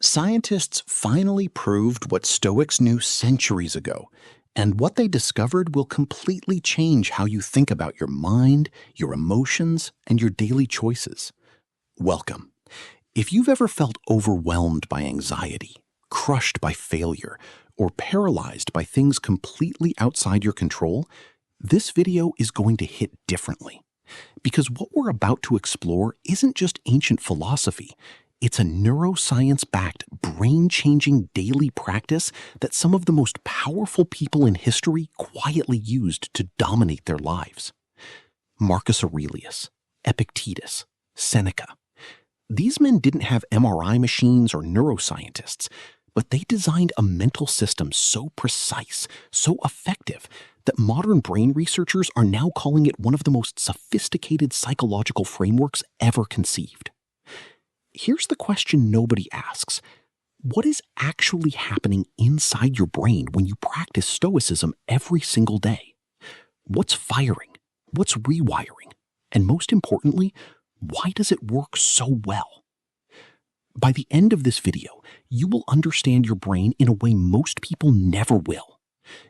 Scientists finally proved what Stoics knew centuries ago, and what they discovered will completely change how you think about your mind, your emotions, and your daily choices. Welcome. If you've ever felt overwhelmed by anxiety, crushed by failure, or paralyzed by things completely outside your control, this video is going to hit differently. Because what we're about to explore isn't just ancient philosophy. It's a neuroscience-backed, brain-changing daily practice that some of the most powerful people in history quietly used to dominate their lives. Marcus Aurelius, Epictetus, Seneca. These men didn't have MRI machines or neuroscientists, but they designed a mental system so precise, so effective, that modern brain researchers are now calling it one of the most sophisticated psychological frameworks ever conceived. Here's the question nobody asks. What is actually happening inside your brain when you practice Stoicism every single day? What's firing? What's rewiring? And most importantly, why does it work so well? By the end of this video, you will understand your brain in a way most people never will.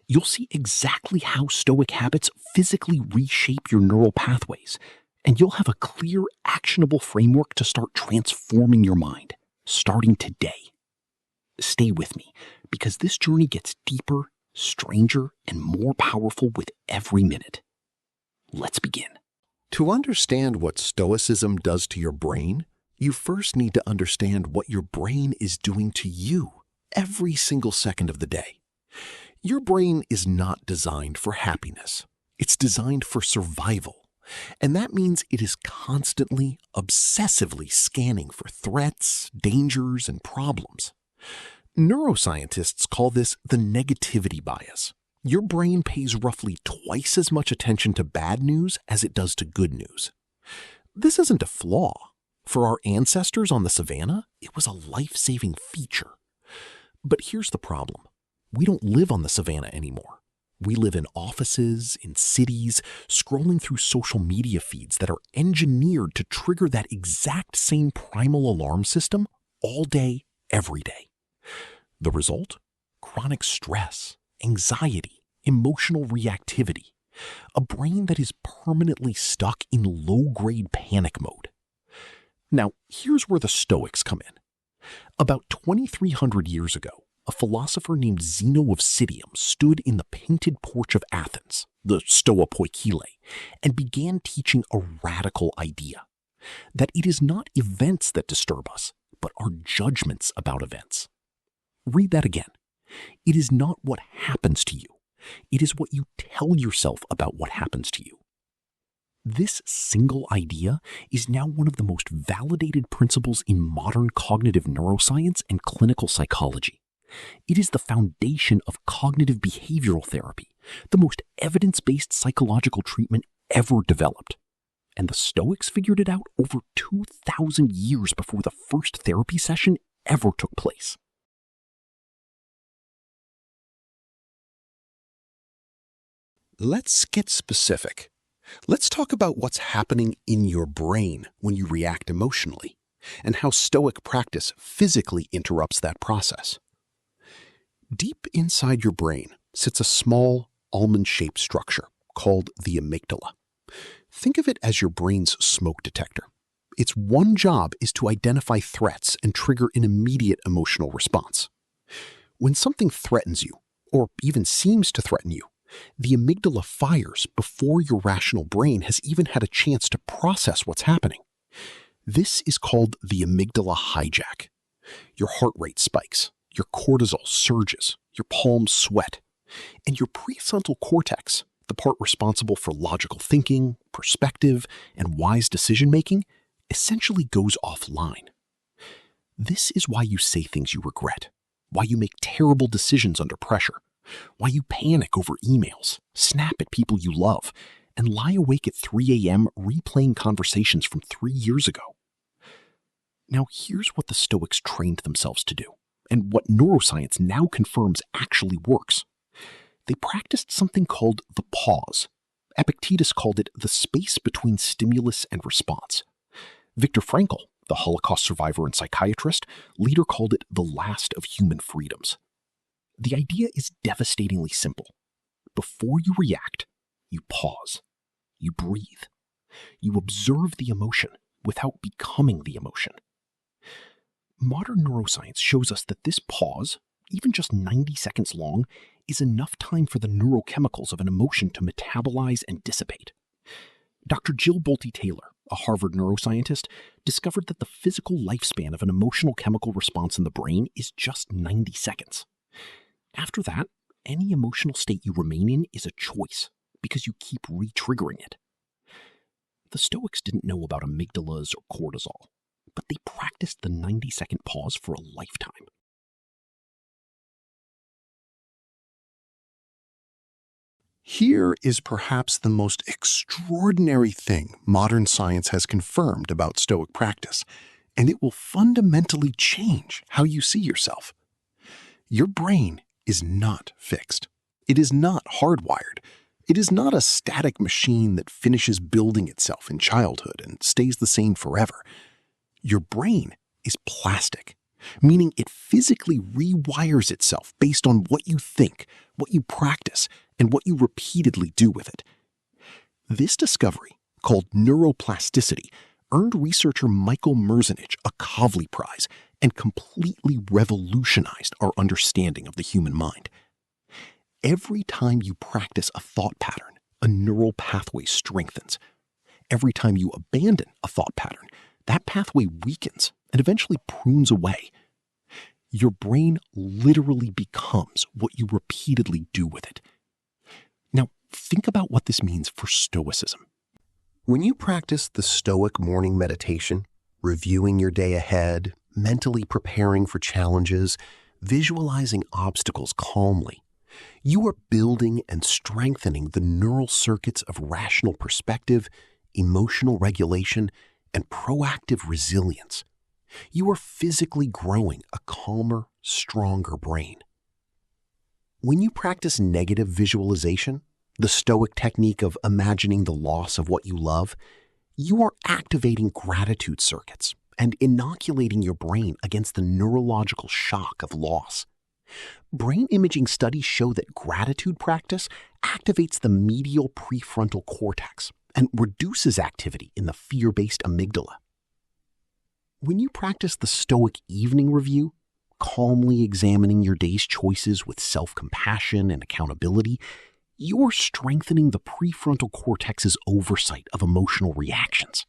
You'll see exactly how Stoic habits physically reshape your neural pathways, and you'll have a clear, actionable framework to start transforming your mind, starting today. Stay with me, because this journey gets deeper, stranger, and more powerful with every minute. Let's begin. To understand what Stoicism does to your brain, you first need to understand what your brain is doing to you every single second of the day. Your brain is not designed for happiness. It's designed for survival. And that means it is constantly, obsessively scanning for threats, dangers, and problems. Neuroscientists call this the negativity bias. Your brain pays roughly twice as much attention to bad news as it does to good news. This isn't a flaw. For our ancestors on the savannah, it was a life-saving feature. But here's the problem. We don't live on the savannah anymore. We live in offices, in cities, scrolling through social media feeds that are engineered to trigger that exact same primal alarm system all day, every day. The result? Chronic stress, anxiety, emotional reactivity, a brain that is permanently stuck in low-grade panic mode. Now, here's where the Stoics come in. About 2,300 years ago, a philosopher named Zeno of Citium stood in the painted porch of Athens, the Stoa Poikile, and began teaching a radical idea, that it is not events that disturb us, but our judgments about events. Read that again. It is not what happens to you. It is what you tell yourself about what happens to you. This single idea is now one of the most validated principles in modern cognitive neuroscience and clinical psychology. It is the foundation of cognitive behavioral therapy, the most evidence-based psychological treatment ever developed. And the Stoics figured it out over 2,000 years before the first therapy session ever took place. Let's get specific. Let's talk about what's happening in your brain when you react emotionally, and how Stoic practice physically interrupts that process. Deep inside your brain sits a small, almond-shaped structure called the amygdala. Think of it as your brain's smoke detector. Its one job is to identify threats and trigger an immediate emotional response. When something threatens you, or even seems to threaten you, the amygdala fires before your rational brain has even had a chance to process what's happening. This is called the amygdala hijack. Your heart rate spikes. Your cortisol surges, your palms sweat, and your prefrontal cortex, the part responsible for logical thinking, perspective, and wise decision-making, essentially goes offline. This is why you say things you regret, why you make terrible decisions under pressure, why you panic over emails, snap at people you love, and lie awake at 3 a.m. replaying conversations from 3 years ago. Now, here's what the Stoics trained themselves to do, and what neuroscience now confirms actually works. They practiced something called the pause. Epictetus called it the space between stimulus and response. Viktor Frankl, the Holocaust survivor and psychiatrist, later called it the last of human freedoms. The idea is devastatingly simple. Before you react, you pause, you breathe, you observe the emotion without becoming the emotion. Modern neuroscience shows us that this pause, even just 90 seconds long, is enough time for the neurochemicals of an emotion to metabolize and dissipate. Dr. Jill Bolte Taylor, a Harvard neuroscientist, discovered that the physical lifespan of an emotional chemical response in the brain is just 90 seconds. After that, any emotional state you remain in is a choice because you keep re-triggering it. The Stoics didn't know about amygdalas or cortisol, but they practiced the 90-second pause for a lifetime. Here is perhaps the most extraordinary thing modern science has confirmed about Stoic practice, and it will fundamentally change how you see yourself. Your brain is not fixed. It is not hardwired. It is not a static machine that finishes building itself in childhood and stays the same forever. Your brain is plastic, meaning it physically rewires itself based on what you think, what you practice, and what you repeatedly do with it. This discovery, called Neuroplasticity, earned researcher Michael Merzenich a Kavli Prize and completely revolutionized our understanding of the human mind. Every time you practice a thought pattern, a neural pathway strengthens. Every time you abandon a thought pattern, that pathway weakens and eventually prunes away. Your brain literally becomes what you repeatedly do with it. Now, think about what this means for Stoicism. When you practice the Stoic morning meditation, reviewing your day ahead, mentally preparing for challenges, visualizing obstacles calmly, you are building and strengthening the neural circuits of rational perspective, emotional regulation, and proactive resilience. You are physically growing a calmer, stronger brain. When you practice negative visualization, the Stoic technique of imagining the loss of what you love, you are activating gratitude circuits and inoculating your brain against the neurological shock of loss. Brain imaging studies show that gratitude practice activates the medial prefrontal cortex and reduces activity in the fear-based amygdala. When you practice the Stoic evening review, calmly examining your day's choices with self-compassion and accountability, you are strengthening the prefrontal cortex's oversight of emotional reactions.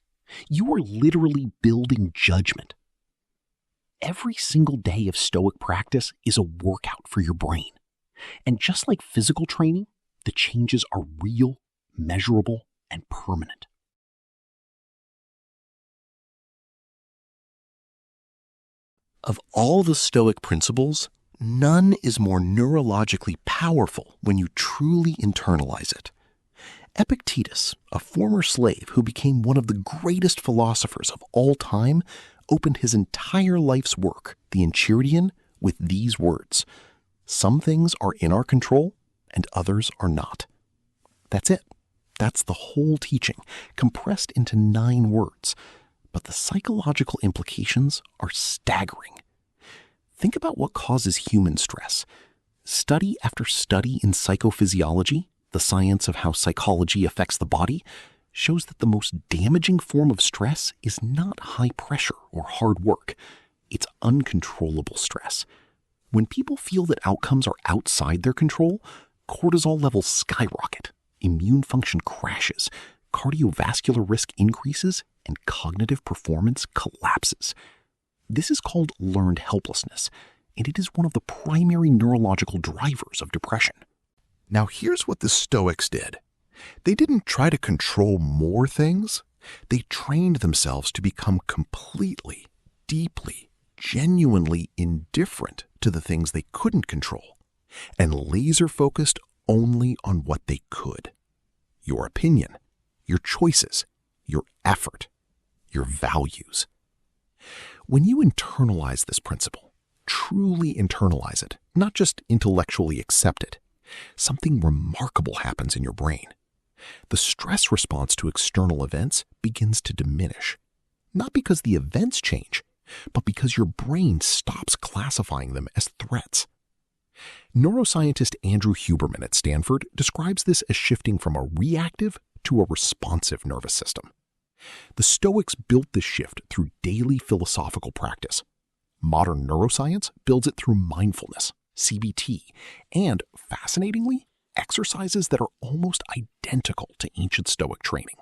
You are literally building judgment. Every single day of Stoic practice is a workout for your brain. And just like physical training, the changes are real, measurable, and permanent. Of all the Stoic principles, none is more neurologically powerful when you truly internalize it. Epictetus, a former slave who became one of the greatest philosophers of all time, opened his entire life's work, the Enchiridion, with these words: "Some things are in our control and others are not." That's it. That's the whole teaching, compressed into 9 words. But the psychological implications are staggering. Think about what causes human stress. Study after study in psychophysiology, the science of how psychology affects the body, shows that the most damaging form of stress is not high pressure or hard work. It's uncontrollable stress. When people feel that outcomes are outside their control, cortisol levels skyrocket, immune function crashes, cardiovascular risk increases, and cognitive performance collapses. This is called learned helplessness, and it is one of the primary neurological drivers of depression. Now here's what the Stoics did. They didn't try to control more things. They trained themselves to become completely, deeply, genuinely indifferent to the things they couldn't control, and laser-focused only on what they could. Your opinion, your choices, your effort, your values. When you internalize this principle, truly internalize it, not just intellectually accept it, something remarkable happens in your brain. The stress response to external events begins to diminish. not because the events change, but because your brain stops classifying them as threats. Neuroscientist Andrew Huberman at Stanford describes this as shifting from a reactive to a responsive nervous system. The Stoics built this shift through daily philosophical practice. Modern neuroscience builds it through mindfulness, CBT, and, fascinatingly, exercises that are almost identical to ancient Stoic training.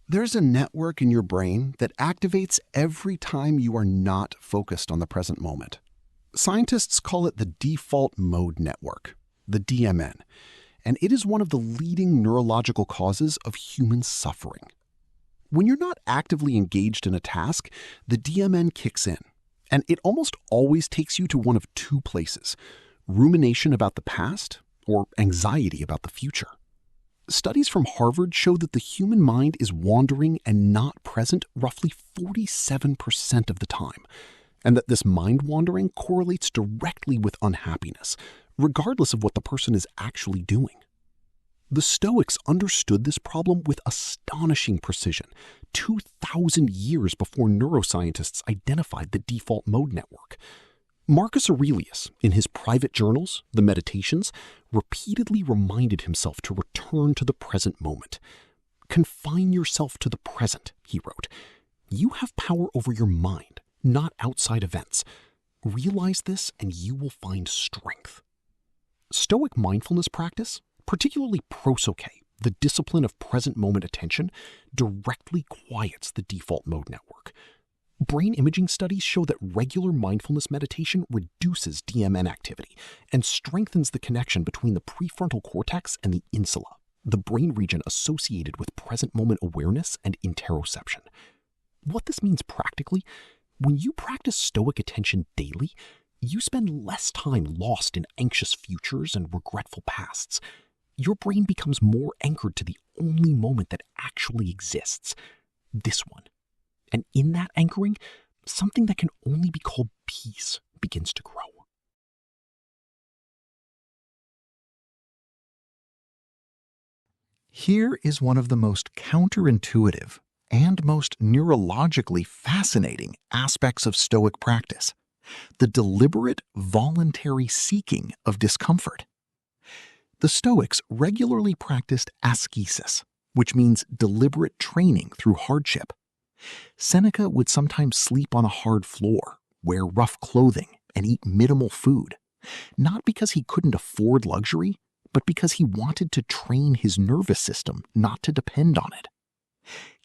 There's a network in your brain that activates every time you are not focused on the present moment. Scientists call it the default mode network, the DMN, and it is one of the leading neurological causes of human suffering. When you're not actively engaged in a task, the DMN kicks in, and it almost always takes you to one of two places: rumination about the past or anxiety about the future. Studies from Harvard show that the human mind is wandering and not present roughly 47% of the time, and that this mind wandering correlates directly with unhappiness, regardless of what the person is actually doing. The Stoics understood this problem with astonishing precision, 2,000 years before neuroscientists identified the default mode network. Marcus Aurelius, in his private journals, the Meditations, repeatedly reminded himself to return to the present moment. "Confine yourself to the present," he wrote. "You have power over your mind, not outside events. Realize this and you will find strength." Stoic mindfulness practice, particularly prosoche, the discipline of present moment attention, directly quiets the default mode network. Brain imaging studies show that regular mindfulness meditation reduces DMN activity and strengthens the connection between the prefrontal cortex and the insula, the brain region associated with present moment awareness and interoception. What this means practically: when you practice Stoic attention daily, you spend less time lost in anxious futures and regretful pasts. Your brain becomes more anchored to the only moment that actually exists, this one. And in that anchoring, something that can only be called peace begins to grow. Here is one of the most counterintuitive and most neurologically fascinating aspects of Stoic practice: the deliberate, voluntary seeking of discomfort. The Stoics regularly practiced ascesis, which means deliberate training through hardship. Seneca would sometimes sleep on a hard floor, wear rough clothing, and eat minimal food, not because he couldn't afford luxury, but because he wanted to train his nervous system not to depend on it.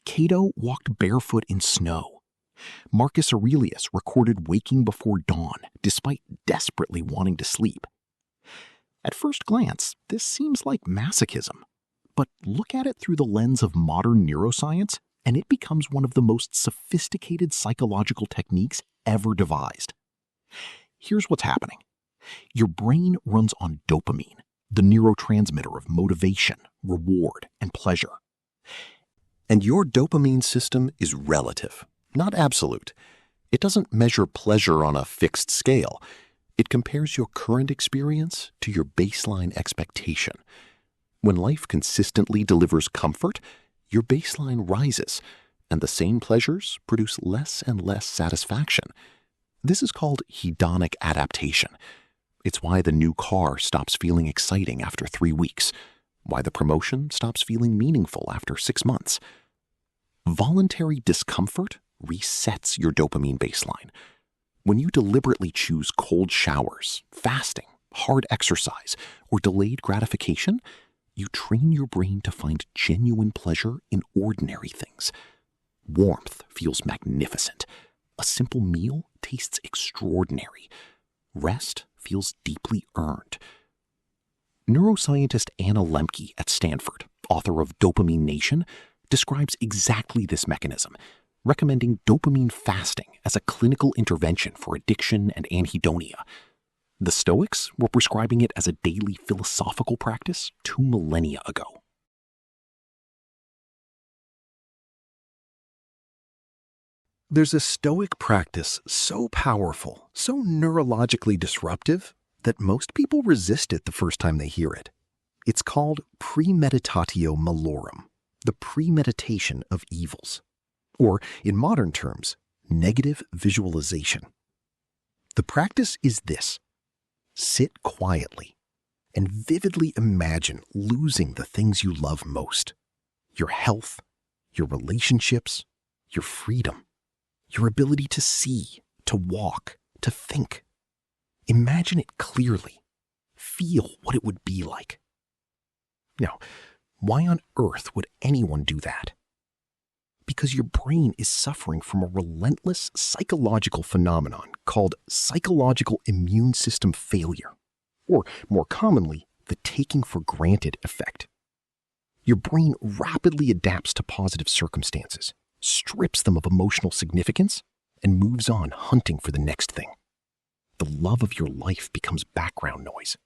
Cato walked barefoot in snow. Marcus Aurelius recorded waking before dawn, despite desperately wanting to sleep. At first glance, this seems like masochism, but look at it through the lens of modern neuroscience, and it becomes one of the most sophisticated psychological techniques ever devised. Here's what's happening. Your brain runs on dopamine, the neurotransmitter of motivation, reward, and pleasure. And your dopamine system is relative, not absolute. It doesn't measure pleasure on a fixed scale. It compares your current experience to your baseline expectation. When life consistently delivers comfort, your baseline rises, and the same pleasures produce less and less satisfaction. This is called hedonic adaptation. It's why the new car stops feeling exciting after 3 weeks, why the promotion stops feeling meaningful after 6 months. Voluntary discomfort resets your dopamine baseline. When you deliberately choose cold showers, fasting, hard exercise, or delayed gratification, you train your brain to find genuine pleasure in ordinary things. Warmth feels magnificent. A simple meal tastes extraordinary. Rest feels deeply earned. Neuroscientist Anna Lembke at Stanford, author of Dopamine Nation, describes exactly this mechanism, recommending dopamine fasting as a clinical intervention for addiction and anhedonia. The Stoics were prescribing it as a daily philosophical practice 2 millennia ago. There's a Stoic practice so powerful, so neurologically disruptive, that most people resist it the first time they hear it. It's called premeditatio malorum, the premeditation of evils, or in modern terms, negative visualization. The practice is this: sit quietly and vividly imagine losing the things you love most: your health, your relationships, your freedom, your ability to see, to walk, to think. Imagine it clearly. Feel what it would be like. Now, why on earth would anyone do that? Because your brain is suffering from a relentless psychological phenomenon called psychological immune system failure, or more commonly, the taking for granted effect. Your brain rapidly adapts to positive circumstances, strips them of emotional significance, and moves on hunting for the next thing. The love of your life becomes background noise.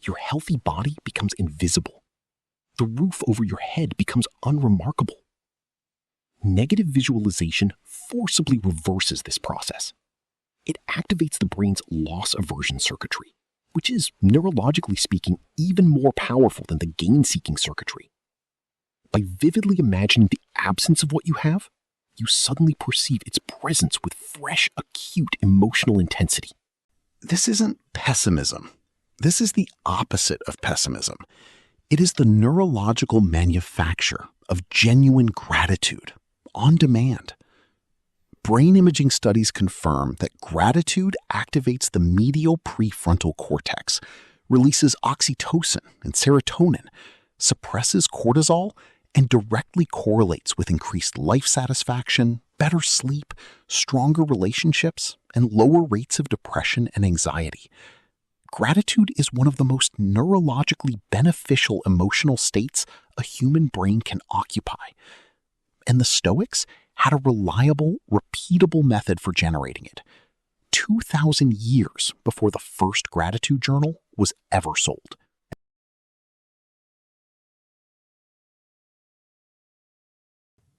Your healthy body becomes invisible. The roof over your head becomes unremarkable. Negative visualization forcibly reverses this process. It activates the brain's loss aversion circuitry, which is, neurologically speaking, even more powerful than the gain-seeking circuitry. By vividly imagining the absence of what you have, you suddenly perceive its presence with fresh, acute emotional intensity. This isn't pessimism. This is the opposite of pessimism. It is the neurological manufacture of genuine gratitude on demand. Brain imaging studies confirm that gratitude activates the medial prefrontal cortex, releases oxytocin and serotonin, suppresses cortisol, and directly correlates with increased life satisfaction, better sleep, stronger relationships, and lower rates of depression and anxiety. Gratitude is one of the most neurologically beneficial emotional states a human brain can occupy. And the Stoics had a reliable, repeatable method for generating it, 2,000 years before the first gratitude journal was ever sold.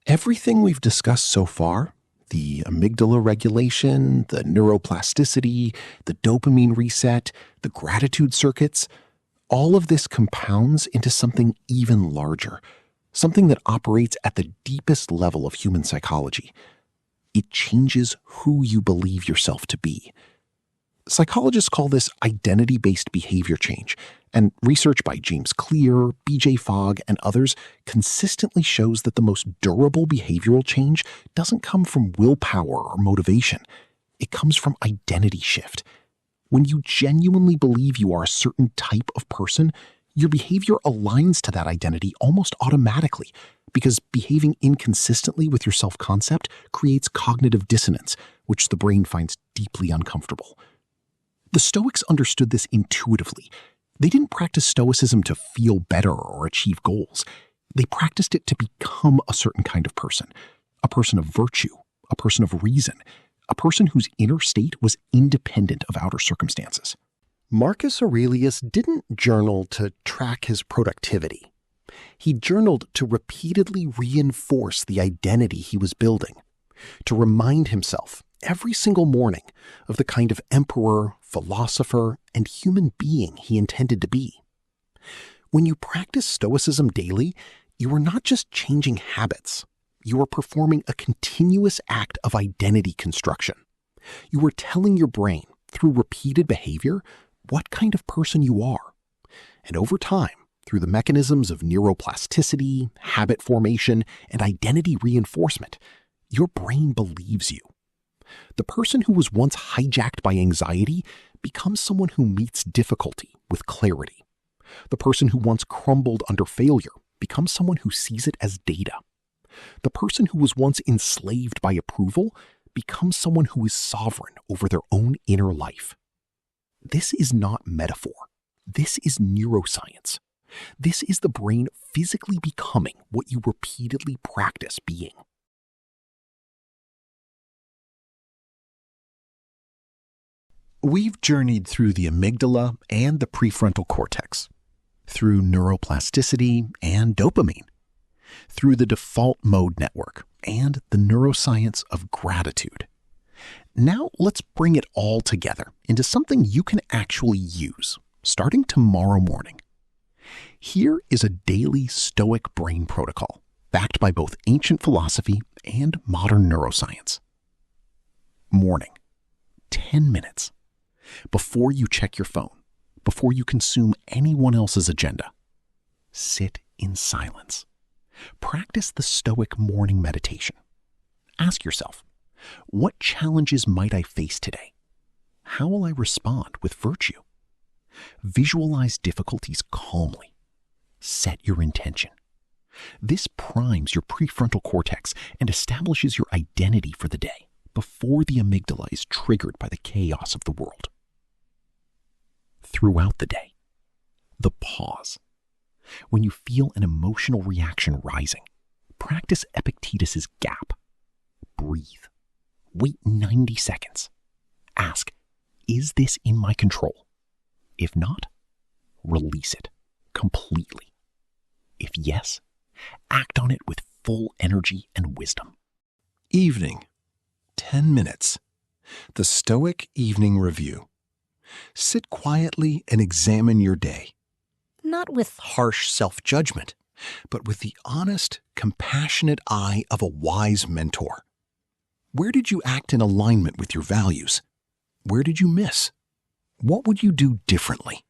Everything we've discussed so far, the amygdala regulation, the neuroplasticity, the dopamine reset, the gratitude circuits, all of this compounds into something even larger, something that operates at the deepest level of human psychology. It changes who you believe yourself to be. Psychologists call this identity-based behavior change, and research by James Clear, B.J. Fogg, and others consistently shows that the most durable behavioral change doesn't come from willpower or motivation. It comes from identity shift. When you genuinely believe you are a certain type of person, your behavior aligns to that identity almost automatically, because behaving inconsistently with your self-concept creates cognitive dissonance, which the brain finds deeply uncomfortable. The Stoics understood this intuitively. They didn't practice Stoicism to feel better or achieve goals. They practiced it to become a certain kind of person, a person of virtue, a person of reason, a person whose inner state was independent of outer circumstances. Marcus Aurelius didn't journal to track his productivity. He journaled to repeatedly reinforce the identity he was building, to remind himself every single morning of the kind of emperor, philosopher, and human being he intended to be. When you practice Stoicism daily, you are not just changing habits. You are performing a continuous act of identity construction. You are telling your brain, through repeated behavior, what kind of person you are. And over time, through the mechanisms of neuroplasticity, habit formation, and identity reinforcement, your brain believes you. The person who was once hijacked by anxiety becomes someone who meets difficulty with clarity. The person who once crumbled under failure becomes someone who sees it as data. The person who was once enslaved by approval becomes someone who is sovereign over their own inner life. This is not metaphor. This is neuroscience. This is the brain physically becoming what you repeatedly practice being. We've journeyed through the amygdala and the prefrontal cortex, through neuroplasticity and dopamine, through the default mode network and the neuroscience of gratitude. Now let's bring it all together into something you can actually use, starting tomorrow morning. Here is a daily Stoic brain protocol, backed by both ancient philosophy and modern neuroscience. Morning, 10 minutes. Before you check your phone, before you consume anyone else's agenda, sit in silence. Practice the Stoic morning meditation. Ask yourself, what challenges might I face today? How will I respond with virtue? Visualize difficulties calmly. Set your intention. This primes your prefrontal cortex and establishes your identity for the day before the amygdala is triggered by the chaos of the world. Throughout the day, the pause. When you feel an emotional reaction rising, practice Epictetus's gap. Breathe. Wait 90 seconds. Ask, is this in my control? If not, release it completely. If yes, act on it with full energy and wisdom. Evening, 10 minutes. The Stoic Evening Review. Sit quietly and examine your day. Not with harsh self-judgment, but with the honest, compassionate eye of a wise mentor. Where did you act in alignment with your values? Where did you miss? What would you do differently?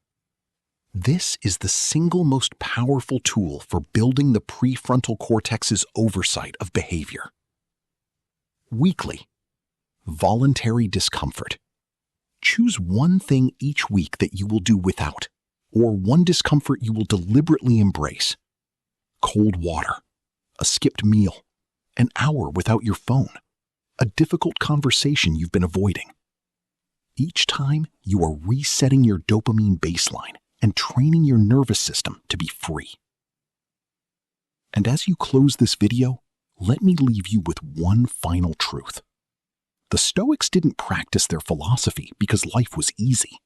This is the single most powerful tool for building the prefrontal cortex's oversight of behavior. Weekly, voluntary discomfort. Choose one thing each week that you will do without, or one discomfort you will deliberately embrace. Cold water, a skipped meal, an hour without your phone, a difficult conversation you've been avoiding. Each time, you are resetting your dopamine baseline and training your nervous system to be free. And as you close this video, let me leave you with one final truth. The Stoics didn't practice their philosophy because life was easy.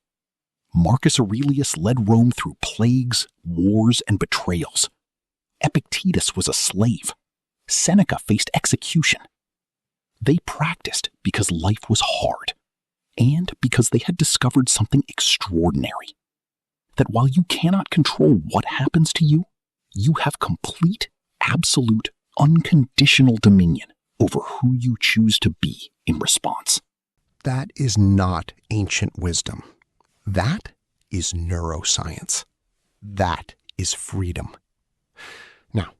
Marcus Aurelius led Rome through plagues, wars, and betrayals. Epictetus was a slave. Seneca faced execution. They practiced because life was hard, and because they had discovered something extraordinary. That while you cannot control what happens to you, you have complete, absolute, unconditional dominion over who you choose to be in response. That is not ancient wisdom. That is neuroscience. That is freedom. Now,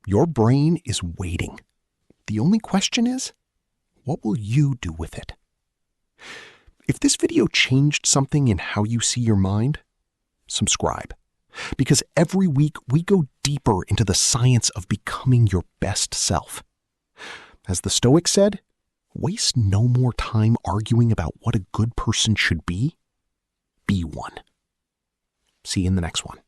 your brain is waiting. The only question is, what will you do with it? If this video changed something in how you see your mind, subscribe. Because every week we go deeper into the science of becoming your best self. As the Stoics said, waste no more time arguing about what a good person should be. Be one. See you in the next one.